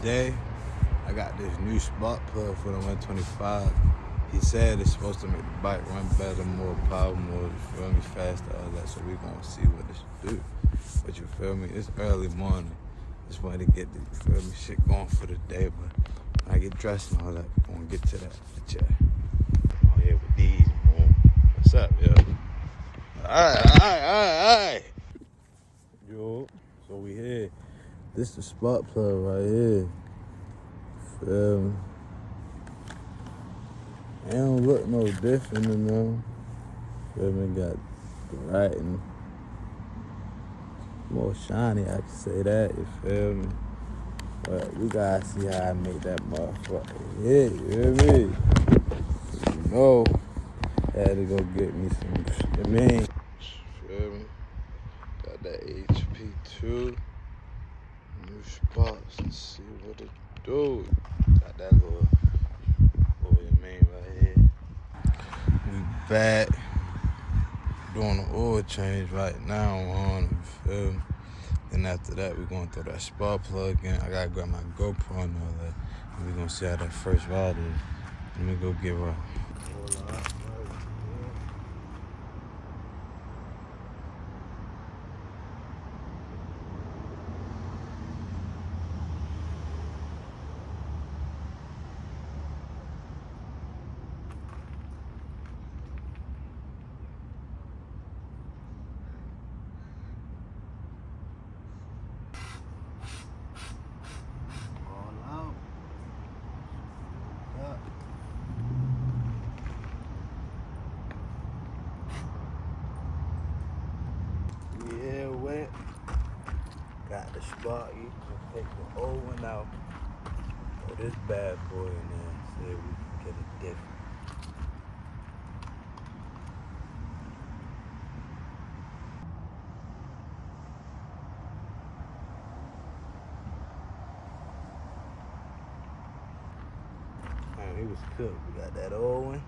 today I got this new spark plug for the 125. He said it's supposed to make the bike run better, more power, more, you feel me, faster, all that. So we gonna see what it should do. But you feel me, it's early morning. Just wanted to get the, you feel me, shit going for the day. But when I get dressed and all that, I'm gonna get to that. But yeah. Oh yeah, with these, man. What's up, yo? Alright. Yo, so we here. This the spark plug right here. Feel me? It don't look no different than them. Feel me? Got the writing more shiny, I can say that, you feel me? But we gotta see how I make that motherfucker hit, you hear me? You know, had to go get me some, you mean? Feel me? Got that HP2. New spots, let's see what it do. Got that little you mean right here. We back doing the oil change right now on, you feel me? Then after that, we gonna throw that spark plug in. I gotta grab my GoPro and all that. And we gonna see how that first ride is. Let me go give her. Got the spark, you can take the old one out. Throw this bad boy in there, see if we can get it different. Man, he was cooked. We got that old one.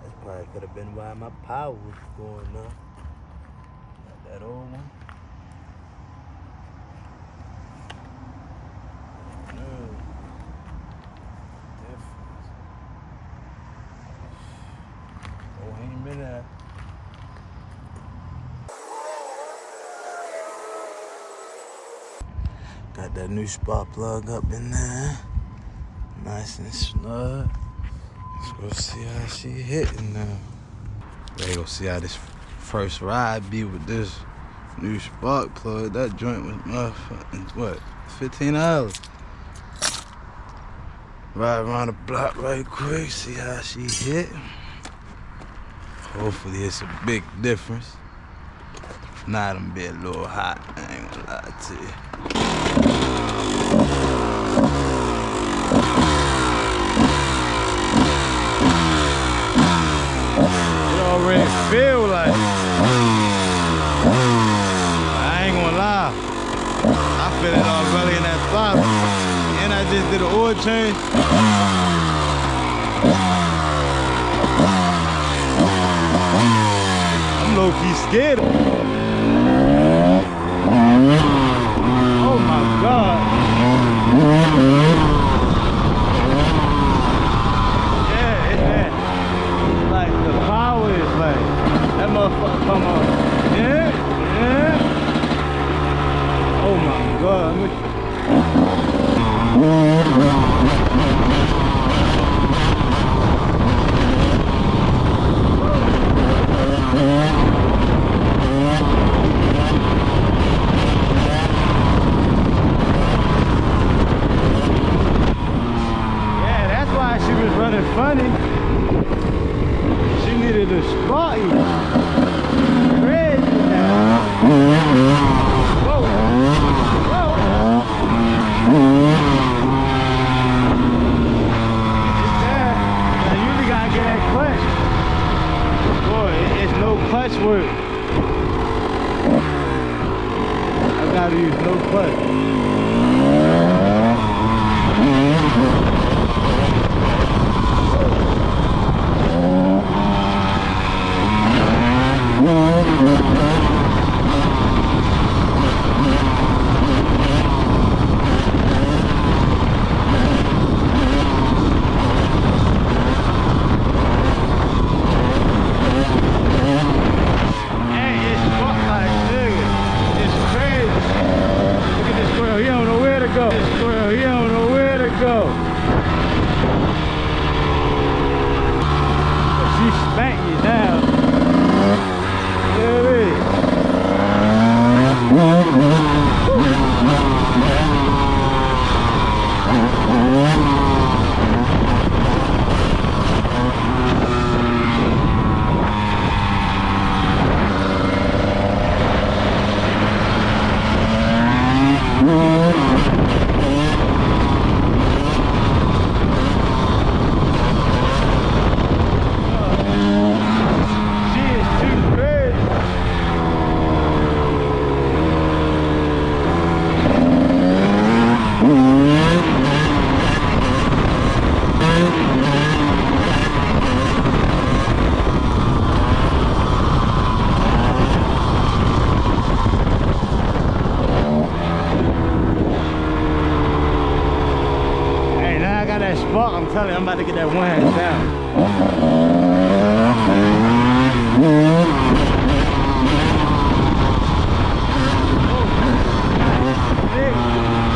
That's probably could have been why my power was going up. Got that old one. Got that new spark plug up in there. Nice and snug. Let's go see how she hitting now. Ready to go see how this first ride be with this new spark plug. That joint was motherfucking, what, $15? Ride around the block right quick, see how she hit. Hopefully it's a big difference. Nah, them be a little hot, I ain't gonna lie to you. It already feel like, I ain't gonna lie, I feel it already in that throttle. And I just did an oil change. I'm low-key scared. Oh my God. Yeah, it's that. Like the power is like, that motherfucker come on. Yeah. Oh my God. Funny, she needed a spot. Crazy now. Whoa. It's there. Now you really gotta get that clutch. Boy, it's no clutch work. I gotta use no clutch. fuck, I'm telling you, I'm about to get that one hand down.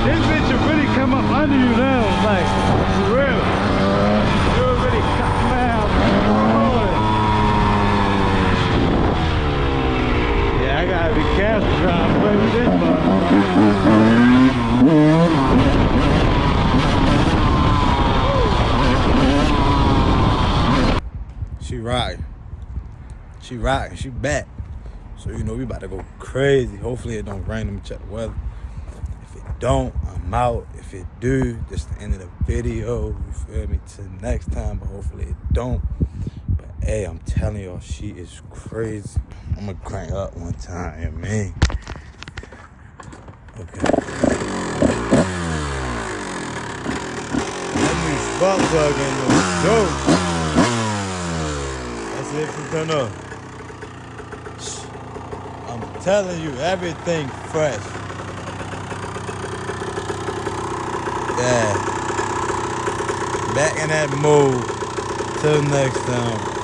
This bitch will really come up under you now, like, for real. You'll really cut me out. Yeah, I gotta be careful trying to play with this motherfucker. She rocking, she back. So you know we about to go crazy. Hopefully it don't rain. Let me check the weather. If it don't, I'm out. If it do, this the end of the video. You feel me? Till next time, but hopefully it don't. But hey, I'm telling y'all, she is crazy. I'm gonna crank up one time, man. Okay. That means fuck bugging no dope. That's it from turn up. I'm telling you, everything fresh. Yeah. Back in that mode. Till next time.